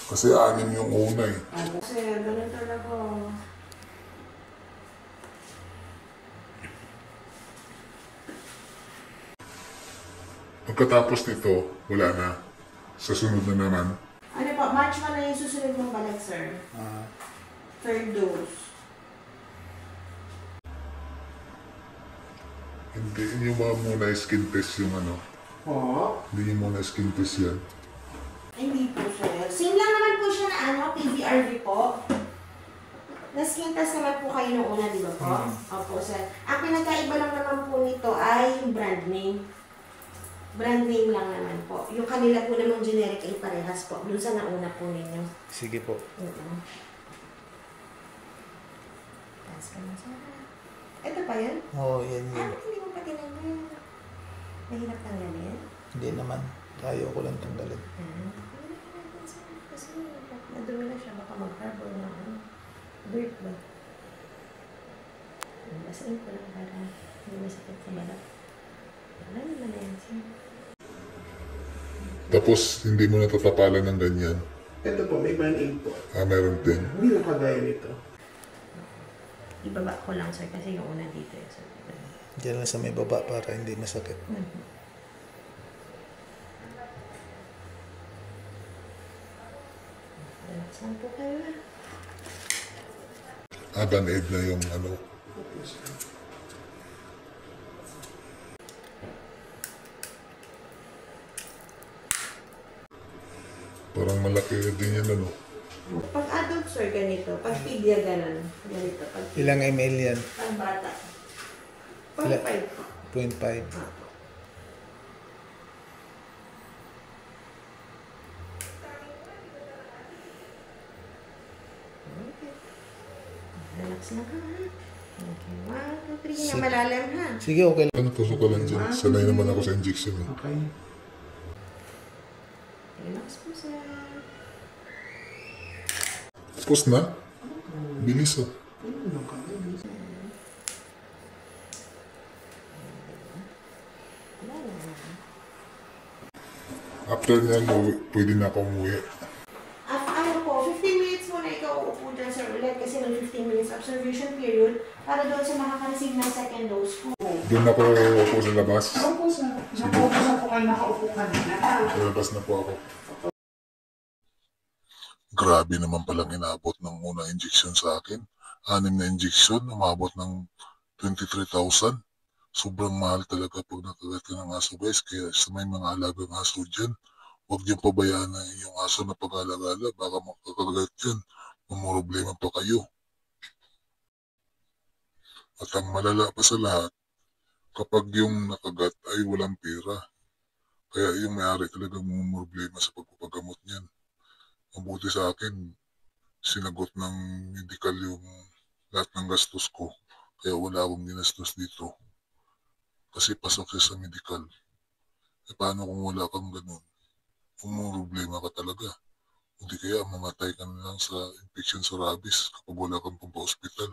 Kasi 6 yung una eh. Kasi ganun talaga. Pagkatapos nito, wala na. Sa sunod na naman. Ano pa, March 1 na yung susunod mong balik, sir. Third dose. Hindi nyo ba muna skin test yung ano? Oo. Hindi nyo muna skin test yan. Hindi po, sir. Same lang naman po siya na ano, PVRV po. Na-skin test naman po kayo nung una, di ba po? Opo, sir. Ang pinagkaiba lang naman po nito ay yung brand name. Brand name lang naman po. Yung kanila po namang generic ay parehas po. Doon sa nauna po ninyo. Sige po. Taas ka na, sir. Ito pa yan? Oo, yan yun. Ba't hindi mo pa tinanggal? Mahirap tanggalin? Hindi naman. Ayaw ko lang tanggalin. Kasi nadumi na siya. Baka mag-harbor na ano. Dirt ba? Basain ko lang para hindi masakit sa balat. Wala naman na yan, sir. Tapos, hindi mo natatapalan ng ganyan. Ito po, may band-aid po. Meron din. Hindi na kagaya nito. Ibaba ko lang, sir, kasi yung una dito. Sir. Diyan lang sa may baba para hindi masakit. Relax lang po kayo. Band-aid na yung ano. Parang malaki din yan ano. Pag adult, sir, ganito. Pag pigya, ganun. Ganito. Pag Ilang ml yan? Pag bata. Ilan? 0.5. 0.5. Relax na ka, ha? Okay. 1, 2, 3. Na malalim, ha? Sige, okay lang. Ano, tusok ka lang dyan. Sanay naman ako sa injection eh. Okay. Relax po, sir. Tapos na? Bilis ah. After niyan, pwede na ako umuwi. Ano po, 15 minutes muna ikaw uupo dyan, sir, ulit kasi may 15 minutes observation period para doon sa makaka-receive ng second dose po. Doon ako upo sa labas. Opo, sir. Nakaupo na po kayo, nakaupo ka na. Sa labas na po ako. Grabe naman palang inabot ng unang injection sa akin. 6 na injection, umabot ng 23,000. Sobrang mahal talaga pag nakagat ka ng aso guys. Kaya sa may mga alagang aso dyan, huwag niyong pabayaan na yung aso na pag-alagala. Baka makakagat yan. Mamroblema pa kayo. At ang malala pa sa lahat, kapag yung nakagat ay walang pera. Kaya yung may-ari talaga mamroblema sa pagpapagamot niyan. Mabuti sa akin, sinagot ng medical yung lahat ng gastos ko. Kaya wala akong ginastos dito. Kasi pasok siya sa medical. E paano kung wala kang ganun? Problema ka talaga. Hindi kaya mamatay ka na lang sa infection sa rabies kapag wala kang pampa-hospital.